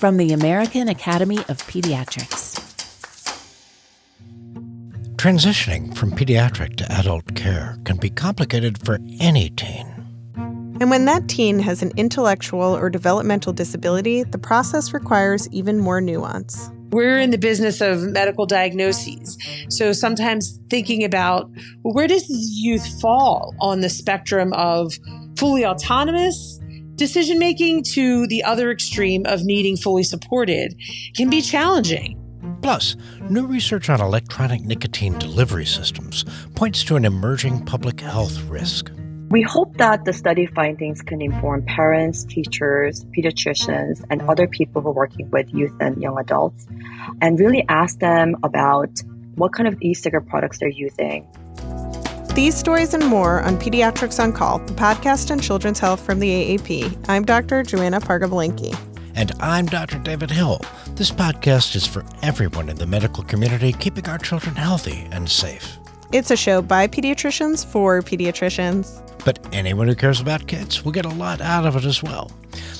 From the American Academy of Pediatrics. Transitioning from pediatric to adult care can be complicated for any teen. And when that teen has an intellectual or developmental disability, the process requires even more nuance. We're in the business of medical diagnoses. So sometimes thinking about, well, where does this youth fall on the spectrum of fully autonomous decision-making to the other extreme of needing fully supported can be challenging. Plus, new research on electronic nicotine delivery systems points to an emerging public health risk. We hope that the study findings can inform parents, teachers, pediatricians, and other people who are working with youth and young adults, and really ask them about what kind of e-cigarette products they're using. These stories and more on Pediatrics on Call, the podcast on children's health from the AAP. I'm Dr. Joanna Parga-Belinkie. And I'm Dr. David Hill. This podcast is for everyone in the medical community keeping our children healthy and safe. It's a show by pediatricians for pediatricians. But anyone who cares about kids will get a lot out of it as well.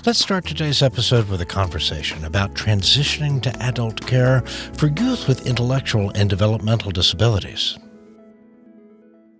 Let's start today's episode with a conversation about transitioning to adult care for youth with intellectual and developmental disabilities.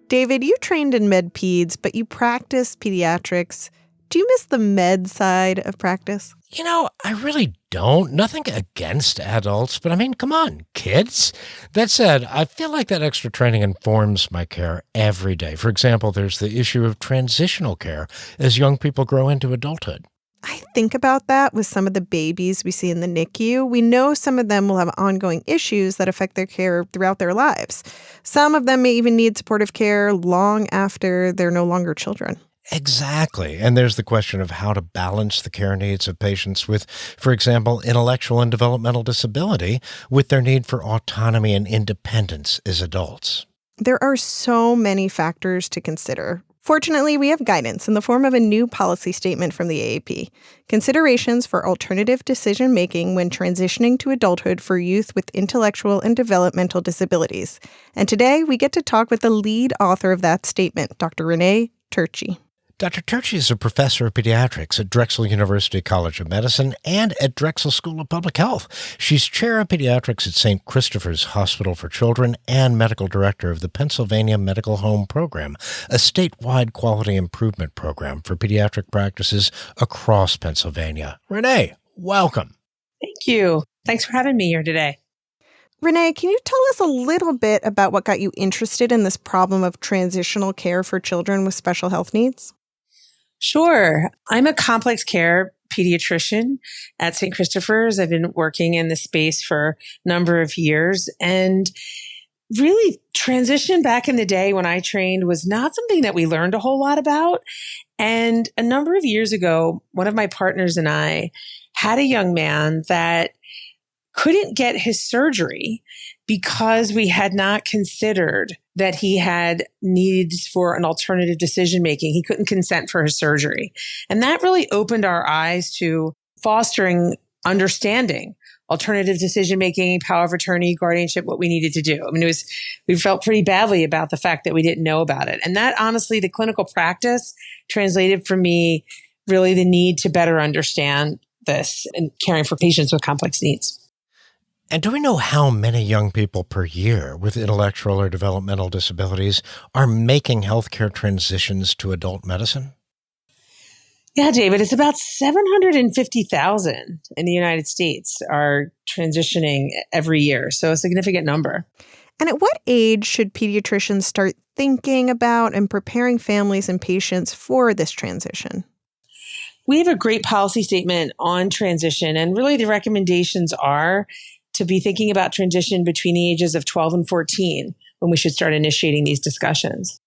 David, you trained in med peds, but you practice pediatrics. Do you miss the med side of practice? You know, I really don't. Nothing against adults, but I mean, come on, kids. That said, I feel like that extra training informs my care every day. For example, there's the issue of transitional care as young people grow into adulthood. I think about that with some of the babies we see in the NICU. We know some of them will have ongoing issues that affect their care throughout their lives. Some of them may even need supportive care long after they're no longer children. Exactly. And there's the question of how to balance the care needs of patients with, for example, intellectual and developmental disability with their need for autonomy and independence as adults. There are so many factors to consider. Fortunately, we have guidance in the form of a new policy statement from the AAP, considerations for alternative decision-making when transitioning to adulthood for youth with intellectual and developmental disabilities. And today, we get to talk with the lead author of that statement, Dr. Renee Turchi. Dr. Turchi is a professor of pediatrics at Drexel University College of Medicine and at Drexel School of Public Health. She's chair of pediatrics at St. Christopher's Hospital for Children and medical director of the Pennsylvania Medical Home Program, a statewide quality improvement program for pediatric practices across Pennsylvania. Renee, welcome. Thank you. Thanks for having me here today. Renee, can you tell us a little bit about what got you interested in this problem of transitional care for children with special health needs? Sure. I'm a complex care pediatrician at St. Christopher's. I've been working in this space for a number of years, and really transition back in the day when I trained was not something that we learned a whole lot about. And a number of years ago, one of my partners and I had a young man that couldn't get his surgery because we had not considered that he had needs for an alternative decision-making. He couldn't consent for his surgery. And that really opened our eyes to fostering understanding, alternative decision-making, power of attorney, guardianship, what we needed to do. I mean, we felt pretty badly about the fact that we didn't know about it. And that, honestly, the clinical practice translated for me really the need to better understand this and caring for patients with complex needs. And do we know how many young people per year with intellectual or developmental disabilities are making healthcare transitions to adult medicine? Yeah, David, it's about 750,000 in the United States are transitioning every year. So a significant number. And at what age should pediatricians start thinking about and preparing families and patients for this transition? We have a great policy statement on transition, and really the recommendations are to be thinking about transition between the ages of 12 and 14 when we should start initiating these discussions.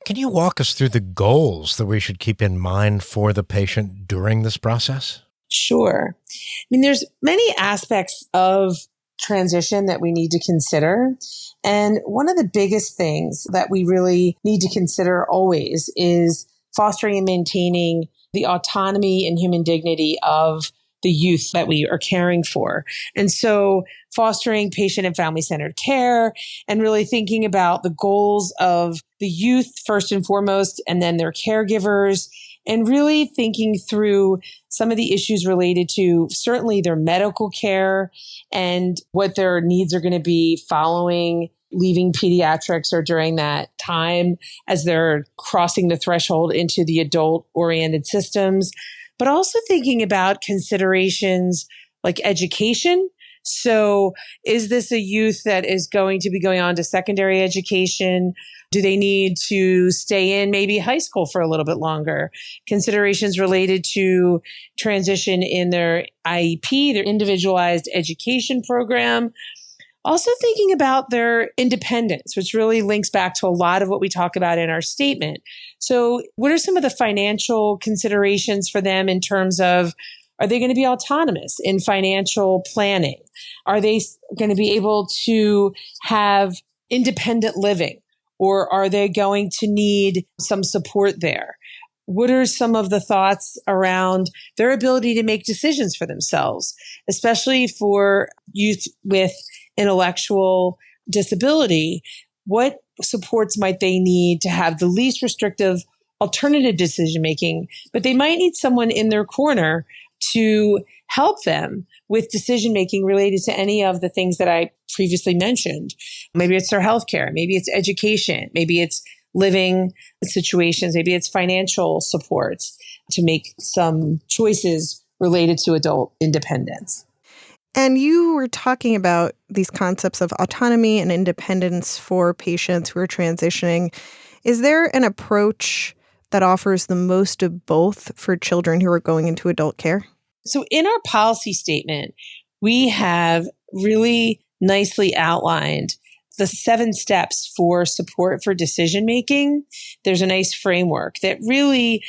Can you walk us through the goals that we should keep in mind for the patient during this process? Sure. I mean, there's many aspects of transition that we need to consider. And one of the biggest things that we really need to consider always is fostering and maintaining the autonomy and human dignity of the youth that we are caring for. And so fostering patient and family-centered care and really thinking about the goals of the youth first and foremost, and then their caregivers, and really thinking through some of the issues related to certainly their medical care and what their needs are going to be following leaving pediatrics or during that time as they're crossing the threshold into the adult-oriented systems, but also thinking about considerations like education. So is this a youth that is going to be going on to secondary education? Do they need to stay in maybe high school for a little bit longer? Considerations related to transition in their IEP, their individualized education program. Also thinking about their independence, which really links back to a lot of what we talk about in our statement. So what are some of the financial considerations for them in terms of, are they going to be autonomous in financial planning? Are they going to be able to have independent living? Or are they going to need some support there? What are some of the thoughts around their ability to make decisions for themselves, especially for youth with intellectual disability? What supports might they need to have the least restrictive alternative decision making, but they might need someone in their corner to help them with decision making related to any of the things that I previously mentioned. Maybe it's their healthcare, maybe it's education, maybe it's living situations, maybe it's financial supports to make some choices related to adult independence. And you were talking about these concepts of autonomy and independence for patients who are transitioning. Is there an approach that offers the most of both for children who are going into adult care? So in our policy statement, we have really nicely outlined the 7 steps for support for decision making. There's a nice framework that really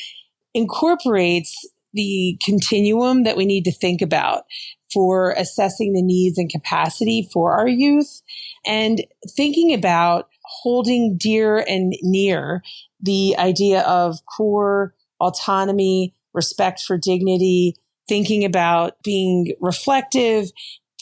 incorporates the continuum that we need to think about for assessing the needs and capacity for our youth, and thinking about holding dear and near the idea of core autonomy, respect for dignity, thinking about being reflective,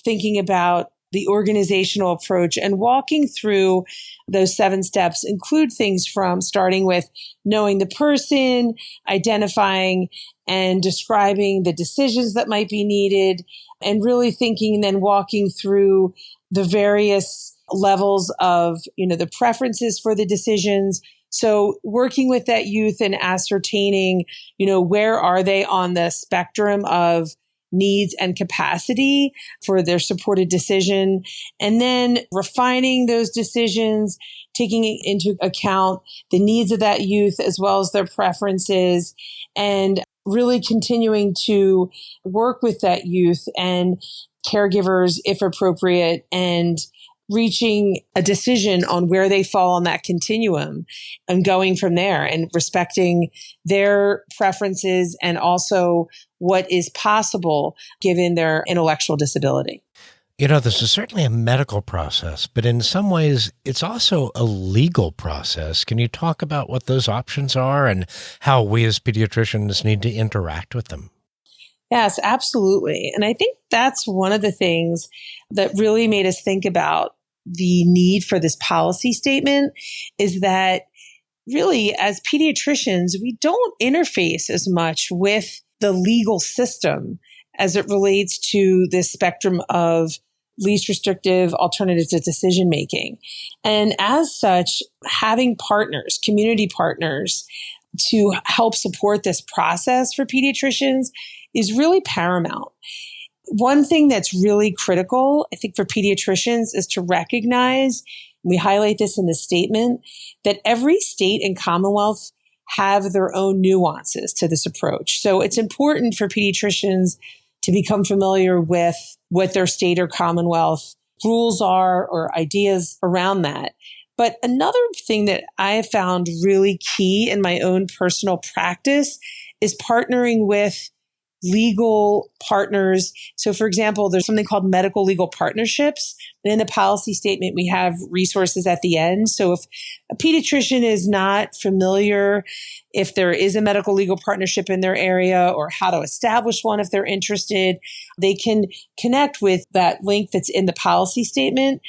thinking about the organizational approach, and walking through those 7 steps include things from starting with knowing the person, identifying and describing the decisions that might be needed, and really thinking and then walking through the various levels of, the preferences for the decisions. So working with that youth and ascertaining, where are they on the spectrum of needs and capacity for their supported decision, and then refining those decisions, taking into account the needs of that youth as well as their preferences, and really continuing to work with that youth and caregivers if appropriate, and reaching a decision on where they fall on that continuum and going from there and respecting their preferences and also what is possible given their intellectual disability. This is certainly a medical process, but in some ways, it's also a legal process. Can you talk about what those options are and how we as pediatricians need to interact with them? Yes, absolutely. And I think that's one of the things that really made us think about the need for this policy statement, is that really as pediatricians, we don't interface as much with the legal system as it relates to this spectrum of least restrictive alternatives to decision making. And as such, having partners, community partners, to help support this process for pediatricians is really paramount. One thing that's really critical, I think, for pediatricians is to recognize, we highlight this in the statement, that every state and commonwealth have their own nuances to this approach. So it's important for pediatricians to become familiar with what their state or commonwealth rules are or ideas around that. But another thing that I have found really key in my own personal practice is partnering with legal partners. So for example, there's something called medical legal partnerships. And in the policy statement, we have resources at the end. So if a pediatrician is not familiar, if there is a medical legal partnership in their area or how to establish one if they're interested, they can connect with that link that's in the policy statement.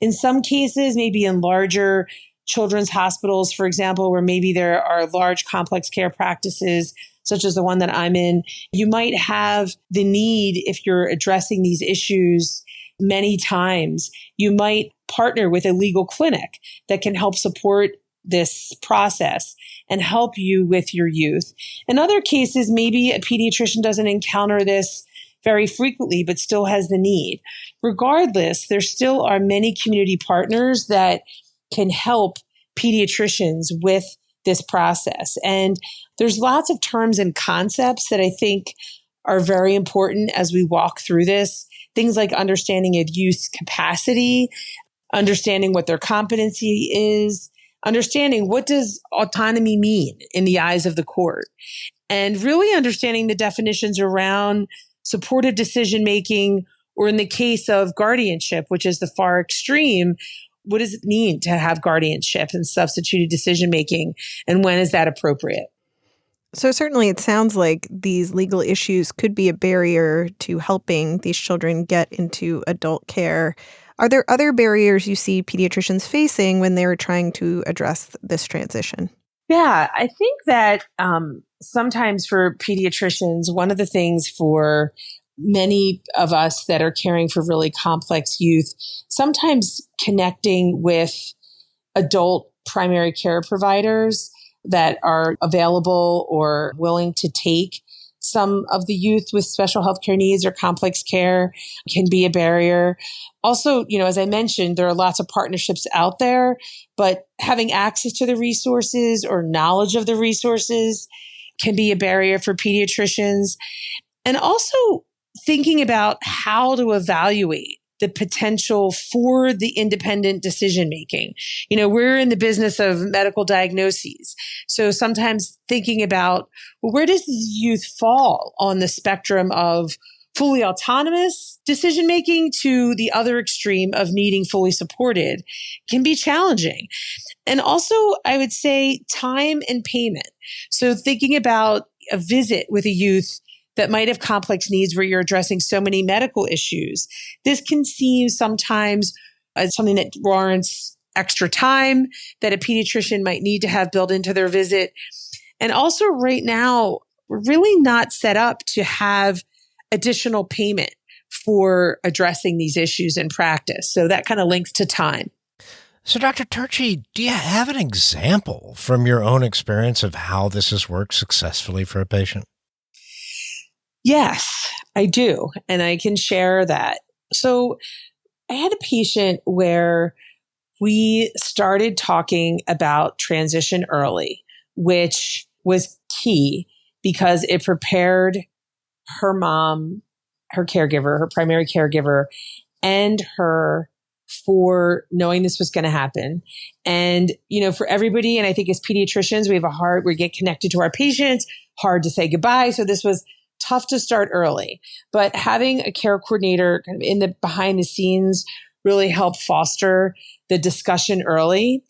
In some cases, maybe in larger children's hospitals, for example, where maybe there are large complex care practices, such as the one that I'm in, you might have the need, if you're addressing these issues many times, you might partner with a legal clinic that can help support this process and help you with your youth. In other cases, maybe a pediatrician doesn't encounter this very frequently, but still has the need. Regardless, there still are many community partners that can help pediatricians with this process. And there's lots of terms and concepts that I think are very important as we walk through this. Things like understanding of youth capacity, understanding what their competency is, understanding what does autonomy mean in the eyes of the court, and really understanding the definitions around supportive decision-making, or in the case of guardianship, which is the far extreme, what does it mean to have guardianship and substituted decision-making, and when is that appropriate? So certainly it sounds like these legal issues could be a barrier to helping these children get into adult care. Are there other barriers you see pediatricians facing when they're trying to address this transition? Yeah, I think that sometimes for pediatricians, one of the things for many of us that are caring for really complex youth, sometimes connecting with adult primary care providers that are available or willing to take some of the youth with special healthcare needs or complex care can be a barrier. Also, as I mentioned, there are lots of partnerships out there, but having access to the resources or knowledge of the resources can be a barrier for pediatricians. And also thinking about how to evaluate the potential for the independent decision making. We're in the business of medical diagnoses. So sometimes thinking about, well, where does this youth fall on the spectrum of fully autonomous decision making to the other extreme of needing fully supported can be challenging. And also, I would say time and payment. So thinking about a visit with a youth that might have complex needs where you're addressing so many medical issues. This can seem sometimes as something that warrants extra time that a pediatrician might need to have built into their visit. And also right now, we're really not set up to have additional payment for addressing these issues in practice. So that kind of links to time. So, Dr. Turchi, do you have an example from your own experience of how this has worked successfully for a patient? Yes, I do. And I can share that. So I had a patient where we started talking about transition early, which was key because it prepared her mom, her caregiver, her primary caregiver, and her for knowing this was going to happen. And, for everybody, and I think as pediatricians, we have a heart, we get connected to our patients, hard to say goodbye. So this was tough to start early, but having a care coordinator kind of in the behind the scenes really helped foster the discussion early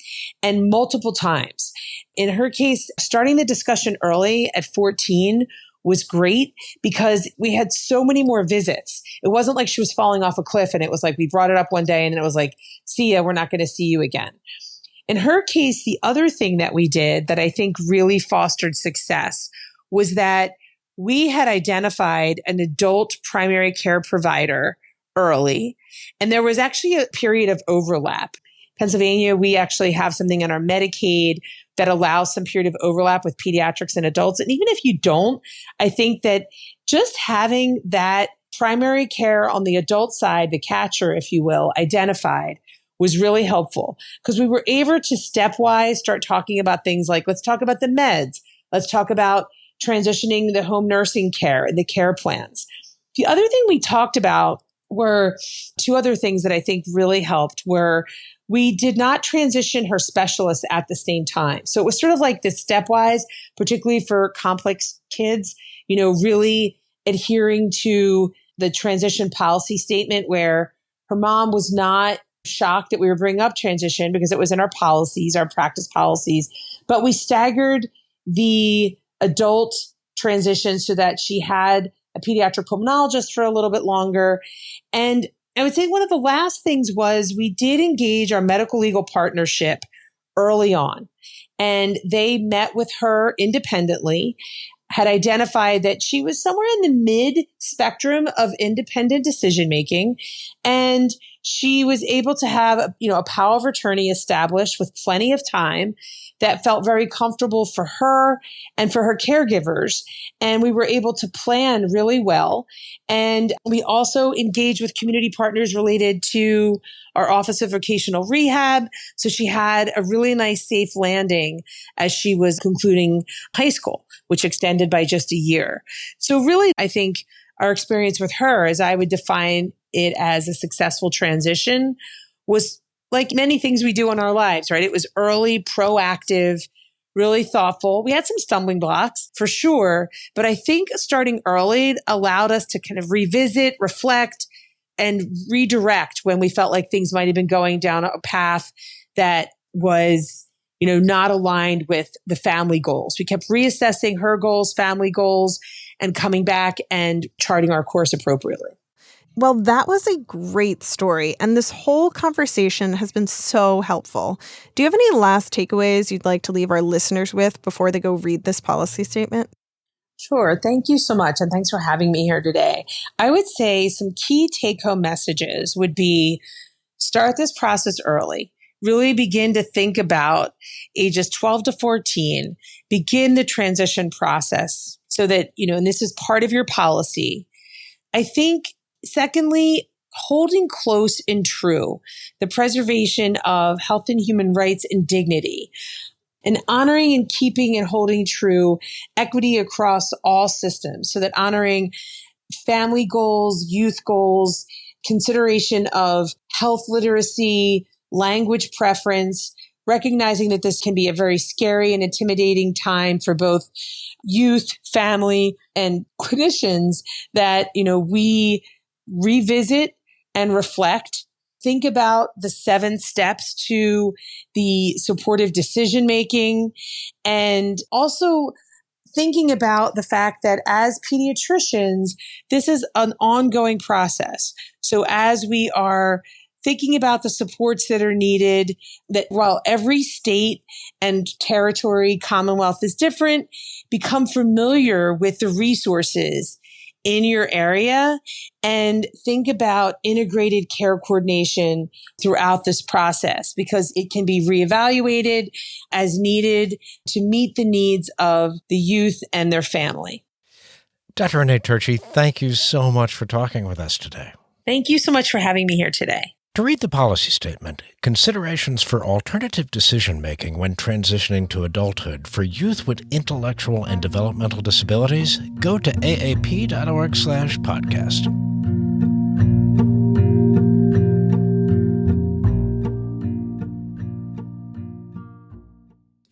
and multiple times. In her case, starting the discussion early at 14 was great because we had so many more visits. It wasn't like she was falling off a cliff and it was like we brought it up one day and then it was like, see ya, we're not going to see you again. In her case, the other thing that we did that I think really fostered success was that we had identified an adult primary care provider early, and there was actually a period of overlap. Pennsylvania, we actually have something in our Medicaid that allows some period of overlap with pediatrics and adults. And even if you don't, I think that just having that primary care on the adult side, the catcher, if you will, identified was really helpful because we were able to stepwise start talking about things like, let's talk about the meds. Let's talk about transitioning the home nursing care and the care plans. The other thing we talked about were two other things that I think really helped were we did not transition her specialists at the same time. So it was sort of like this stepwise, particularly for complex kids, really adhering to the transition policy statement where her mom was not shocked that we were bringing up transition because it was in our policies, our practice policies, but we staggered the adult transition so that she had a pediatric pulmonologist for a little bit longer. And I would say one of the last things was we did engage our medical legal partnership early on. And they met with her independently, had identified that she was somewhere in the mid spectrum of independent decision making. And she was able to have, a power of attorney established with plenty of time that felt very comfortable for her and for her caregivers. And we were able to plan really well. And we also engaged with community partners related to our Office of Vocational Rehab. So she had a really nice, safe landing as she was concluding high school, which extended by just a year. So really, I think our experience with her, as I would define it as a successful transition, was like many things we do in our lives, right? It was early, proactive, really thoughtful. We had some stumbling blocks for sure, but I think starting early allowed us to kind of revisit, reflect, and redirect when we felt like things might have been going down a path that was, not aligned with the family goals. We kept reassessing her goals, family goals, and coming back and charting our course appropriately. Well, that was a great story, and this whole conversation has been so helpful. Do you have any last takeaways you'd like to leave our listeners with before they go read this policy statement? Sure. Thank you so much, and thanks for having me here today. I would say some key take-home messages would be start this process early. Really begin to think about ages 12 to 14, begin the transition process so that, and this is part of your policy. I think secondly, holding close and true the preservation of health and human rights and dignity, and honoring and keeping and holding true equity across all systems, so that honoring family goals, youth goals, consideration of health literacy, language preference, recognizing that this can be a very scary and intimidating time for both youth, family, and clinicians, that, we revisit and reflect, think about the 7 steps to the supportive decision making, and also thinking about the fact that as pediatricians, this is an ongoing process. So as we are thinking about the supports that are needed, that while every state and territory, commonwealth is different, become familiar with the resources in your area and think about integrated care coordination throughout this process, because it can be reevaluated as needed to meet the needs of the youth and their family. Dr. Renee Turchi, thank you so much for talking with us today. Thank you so much for having me here today. To read the policy statement, considerations for alternative decision-making when transitioning to adulthood for youth with intellectual and developmental disabilities, go to aap.org/podcast.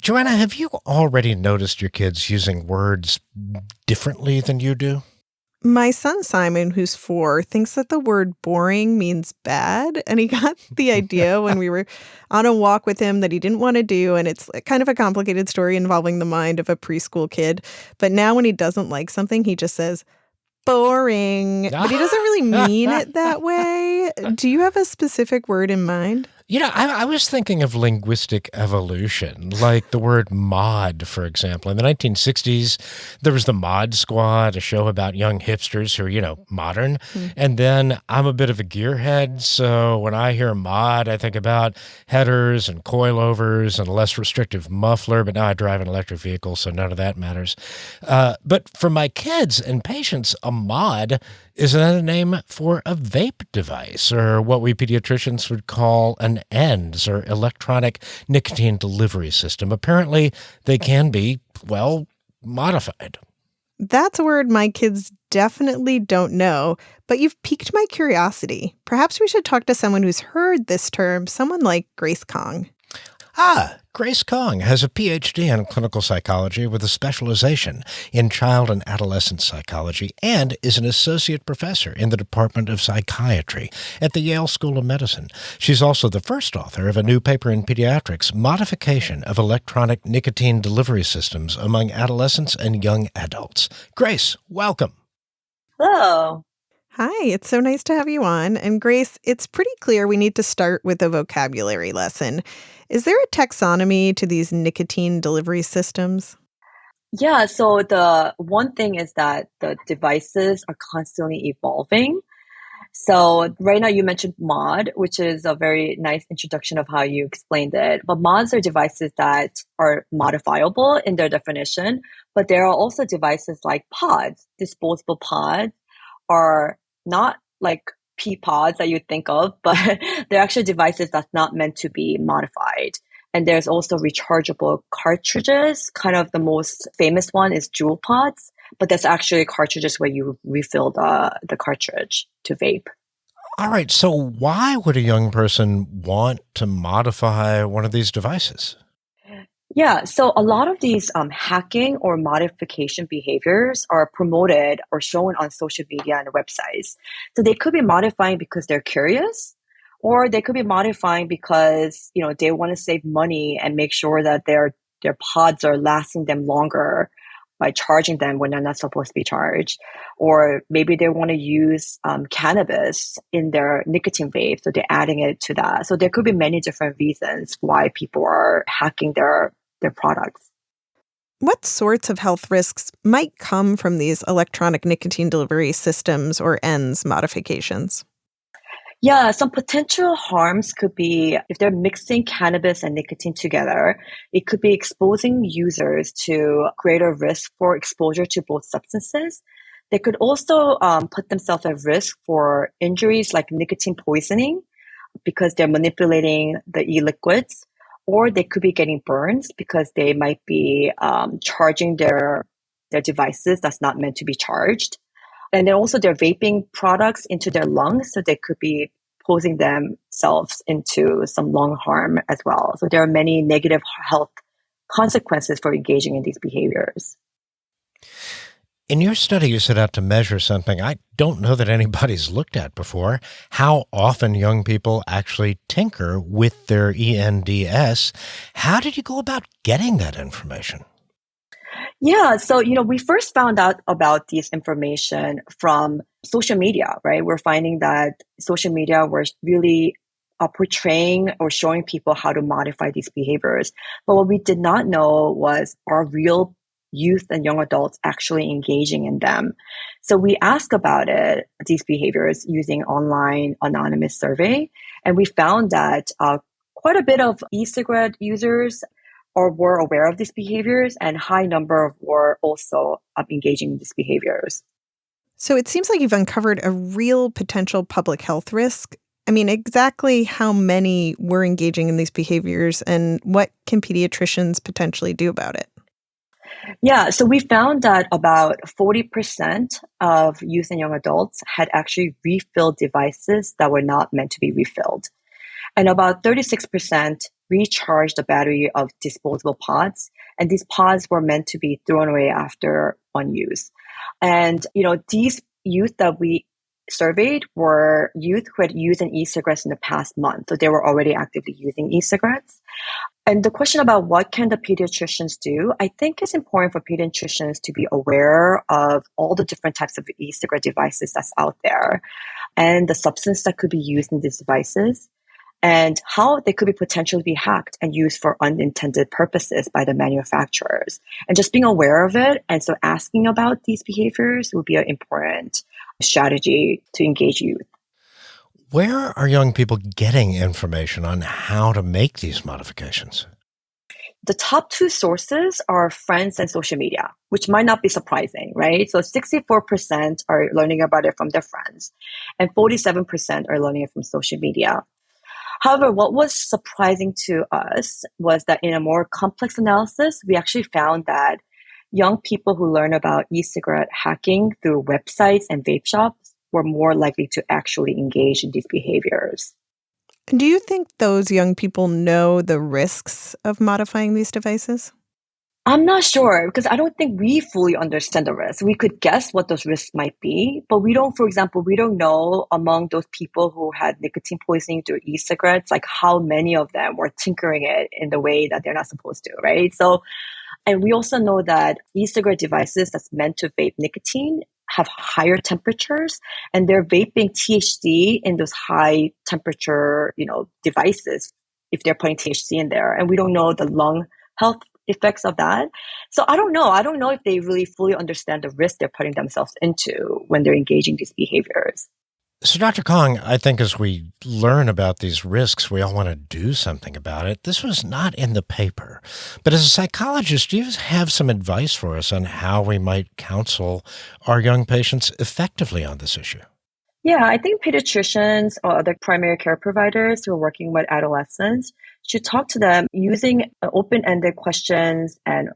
Joanna, have you already noticed your kids using words differently than you do? My son Simon, who's 4, thinks that the word boring means bad. And he got the idea when we were on a walk with him that he didn't want to do. And it's kind of a complicated story involving the mind of a preschool kid. But now when he doesn't like something, he just says, boring. But he doesn't really mean it that way. Do you have a specific word in mind? I was thinking of linguistic evolution, like the word mod, for example. In the 1960s, there was the Mod Squad, a show about young hipsters who are, modern. And then I'm a bit of a gearhead, so when I hear mod, I think about headers and coilovers and a less restrictive muffler, but now I drive an electric vehicle, so none of that matters. But for my kids and patients, a mod is another name for a vape device, or what we pediatricians would call an ENDS, or electronic nicotine delivery system. Apparently, they can be, modified. That's a word my kids definitely don't know, but you've piqued my curiosity. Perhaps we should talk to someone who's heard this term, someone like Grace Kong. Grace Kong has a PhD in clinical psychology with a specialization in child and adolescent psychology and is an associate professor in the Department of Psychiatry at the Yale School of Medicine. She's also the first author of a new paper in pediatrics, Modification of Electronic Nicotine Delivery Systems Among Adolescents and Young Adults. Grace, welcome. Hello. Hi, it's so nice to have you on. And Grace, it's pretty clear we need to start with a vocabulary lesson. Is there a taxonomy to these nicotine delivery systems? Yeah, so the one thing is that the devices are constantly evolving. So right now you mentioned mod, which is a very nice introduction of how you explained it. But mods are devices that are modifiable in their definition, but there are also devices like pods. Disposable pods are not like pea pods that you think of, but they're actually devices that's not meant to be modified. And there's also rechargeable cartridges. Kind of the most famous one is jewel pods, but that's actually cartridges where you refill the cartridge to vape. All right, so why would a young person want to modify one of these devices? Yeah, so a lot of these hacking or modification behaviors are promoted or shown on social media and websites. So they could be modifying because they're curious, or they could be modifying because they want to save money and make sure that their pods are lasting them longer by charging them when they're not supposed to be charged. Or maybe they want to use cannabis in their nicotine vape, so they're adding it to that. So there could be many different reasons why people are hacking their products. What sorts of health risks might come from these electronic nicotine delivery systems or ENDS modifications? Yeah, some potential harms could be if they're mixing cannabis and nicotine together, it could be exposing users to greater risk for exposure to both substances. They could also put themselves at risk for injuries like nicotine poisoning because they're manipulating the e-liquids, or they could be getting burns because they might be charging their devices that's not meant to be charged. And then also they're vaping products into their lungs, so they could be posing themselves into some lung harm as well. So there are many negative health consequences for engaging in these behaviors. In your study, you set out to measure something I don't know that anybody's looked at before: how often young people actually tinker with their ENDS. How did you go about getting that information? Yeah, so we first found out about this information from social media, right? We're finding that social media was really portraying or showing people how to modify these behaviors. But what we did not know was, are real youth and young adults actually engaging in them? So we asked about these behaviors using online anonymous survey, and we found that quite a bit of e-cigarette users or were aware of these behaviors, and high number were also engaging in these behaviors. So it seems like you've uncovered a real potential public health risk. I mean, exactly how many were engaging in these behaviors, and what can pediatricians potentially do about it? Yeah, so we found that about 40% of youth and young adults had actually refilled devices that were not meant to be refilled. And about 36% recharged the battery of disposable pods. And these pods were meant to be thrown away after one use. And, these youth that we surveyed were youth who had used an e-cigarettes in the past month. So they were already actively using e-cigarettes. And the question about what can the pediatricians do, I think it's important for pediatricians to be aware of all the different types of e-cigarette devices that's out there and the substance that could be used in these devices, and how they could be potentially be hacked and used for unintended purposes by the manufacturers. And just being aware of it, and so asking about these behaviors would be an important strategy to engage youth. Where are young people getting information on how to make these modifications? The top two sources are friends and social media, which might not be surprising, right? So 64% are learning about it from their friends, and 47% are learning it from social media. However, what was surprising to us was that in a more complex analysis, we actually found that young people who learn about e-cigarette hacking through websites and vape shops were more likely to actually engage in these behaviors. Do you think those young people know the risks of modifying these devices? I'm not sure because I don't think we fully understand the risks. We could guess what those risks might be, but for example, we don't know among those people who had nicotine poisoning through e-cigarettes, like how many of them were tinkering it in the way that they're not supposed to, right? So, and we also know that e-cigarette devices that's meant to vape nicotine have higher temperatures, and they're vaping THC in those high temperature, devices if they're putting THC in there. And we don't know the lung health effects of that. So I don't know. I don't know if they really fully understand the risk they're putting themselves into when they're engaging these behaviors. So, Dr. Kong, I think as we learn about these risks, we all want to do something about it. This was not in the paper. But as a psychologist, do you have some advice for us on how we might counsel our young patients effectively on this issue? Yeah, I think pediatricians or other primary care providers who are working with adolescents should talk to them using open-ended questions and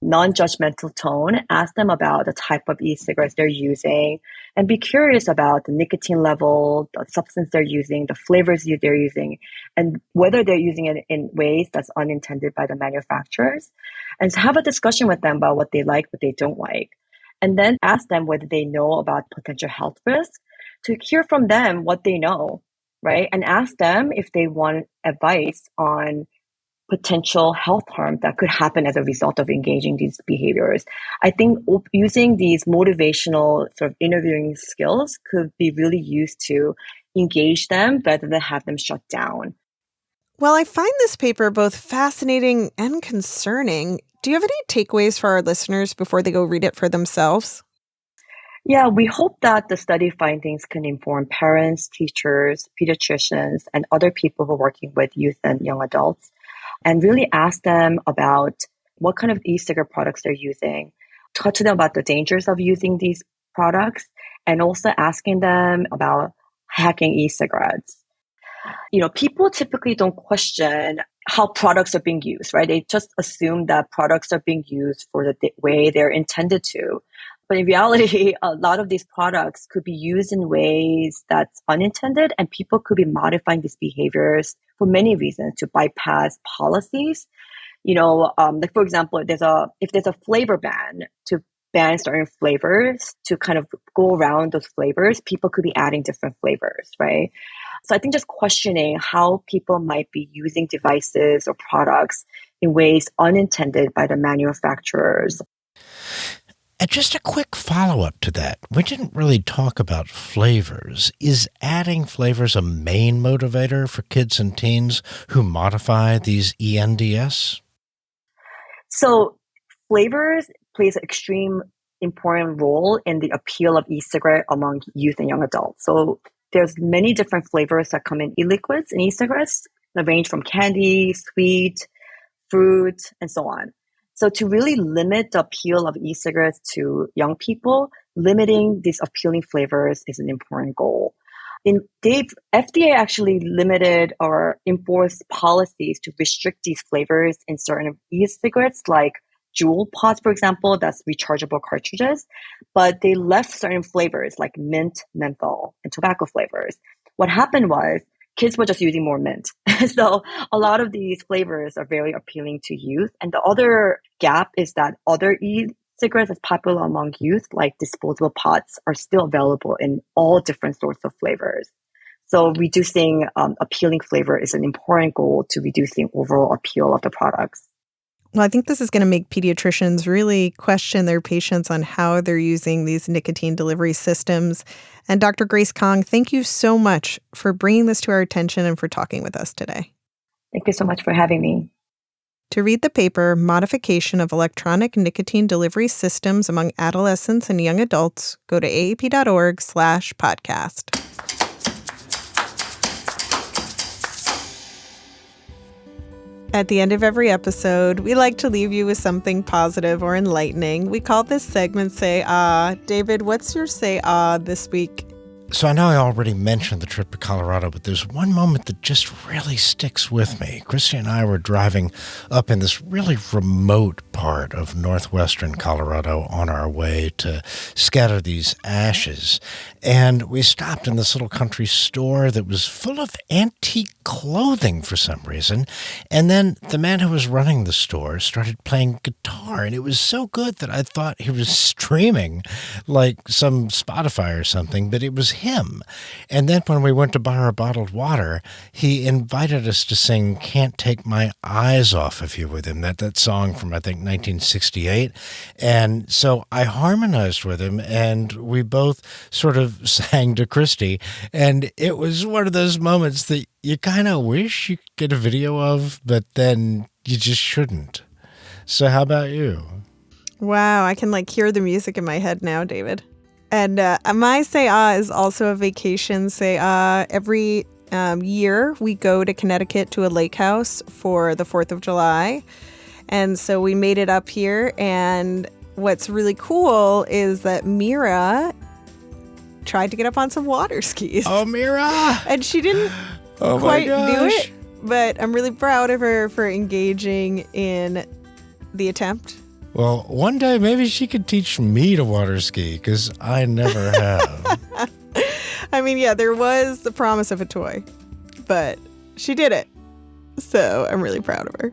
non-judgmental tone. Ask them about the type of e-cigarettes they're using and be curious about the nicotine level, the substance they're using, the flavors they're using, and whether they're using it in ways that's unintended by the manufacturers. And so have a discussion with them about what they like, what they don't like. And then ask them whether they know about potential health risks to hear from them what they know, right? And ask them if they want advice on potential health harm that could happen as a result of engaging these behaviors. I think using these motivational sort of interviewing skills could be really used to engage them rather than have them shut down. Well, I find this paper both fascinating and concerning. Do you have any takeaways for our listeners before they go read it for themselves? Yeah, we hope that the study findings can inform parents, teachers, pediatricians, and other people who are working with youth and young adults, and really ask them about what kind of e-cigarette products they're using, talk to them about the dangers of using these products, and also asking them about hacking e-cigarettes. People typically don't question how products are being used, right? They just assume that products are being used for the way they're intended to. But in reality, a lot of these products could be used in ways that's unintended, and people could be modifying these behaviors for many reasons to bypass policies. Like for example, if there's a flavor ban to ban certain flavors to kind of go around those flavors, people could be adding different flavors, right? So I think just questioning how people might be using devices or products in ways unintended by the manufacturers. And just a quick follow-up to that. We didn't really talk about flavors. Is adding flavors a main motivator for kids and teens who modify these ENDS? So flavors plays an extreme important role in the appeal of e-cigarette among youth and young adults. So there's many different flavors that come in e-liquids and e-cigarettes that range from candy, sweet, fruit, and so on. So to really limit the appeal of e-cigarettes to young people, limiting these appealing flavors is an important goal. FDA actually limited or enforced policies to restrict these flavors in certain e-cigarettes, like Juul pods, for example, that's rechargeable cartridges. But they left certain flavors like mint, menthol, and tobacco flavors. What happened was kids were just using more mint. So a lot of these flavors are very appealing to youth. And the other gap is that other e-cigarettes that's popular among youth, like disposable pods, are still available in all different sorts of flavors. So reducing appealing flavor is an important goal to reducing overall appeal of the products. Well, I think this is going to make pediatricians really question their patients on how they're using these nicotine delivery systems. And Dr. Grace Kong, thank you so much for bringing this to our attention and for talking with us today. Thank you so much for having me. To read the paper, Modification of Electronic Nicotine Delivery Systems Among Adolescents and Young Adults, go to aap.org/podcast. At the end of every episode, we like to leave you with something positive or enlightening. We call this segment Say Ah. David, what's your Say Ah this week? So I know I already mentioned the trip to Colorado, but there's one moment that just really sticks with me. Christy and I were driving up in this really remote part of northwestern Colorado on our way to scatter these ashes. And we stopped in this little country store that was full of antique clothing for some reason. And then the man who was running the store started playing guitar. And it was so good that I thought he was streaming like some Spotify or something, but it was him. And then when we went to buy our bottled water, he invited us to sing Can't Take My Eyes Off of You with him, that song from, I think, 1968. And so I harmonized with him, and we both sort of sang to Christy. And it was one of those moments that you kind of wish you could get a video of, but then you just shouldn't. So how about you? Wow, I can hear the music in my head now, David. And my Say Ah is also a vacation Say Ah. Every year we go to Connecticut to a lake house for the 4th of July. And so we made it up here. And what's really cool is that Mira tried to get up on some water skis. Oh, Mira! And she didn't quite do it. But I'm really proud of her for engaging in the attempt. Well, one day maybe she could teach me to water ski, because I never have. I mean, yeah, there was the promise of a toy, but she did it. So I'm really proud of her.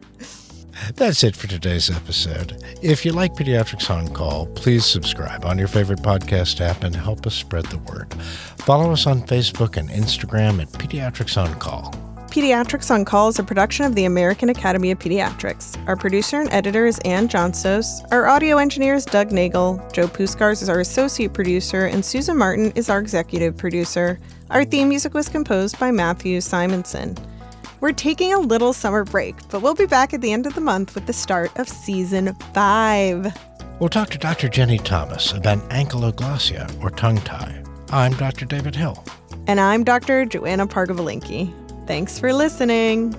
That's it for today's episode. If you like Pediatrics on Call, please subscribe on your favorite podcast app and help us spread the word. Follow us on Facebook and Instagram at Pediatrics on Call. Pediatrics on Call is a production of the American Academy of Pediatrics. Our producer and editor is Ann Johnstos. Our audio engineer is Doug Nagel. Joe Puskars is our associate producer, and Susan Martin is our executive producer. Our theme music was composed by Matthew Simonson. We're taking a little summer break, but we'll be back at the end of the month with the start of Season 5. We'll talk to Dr. Jenny Thomas about ankylosing or tongue tie. I'm Dr. David Hill. And I'm Dr. Joanna Parga-Belinkie. Thanks for listening.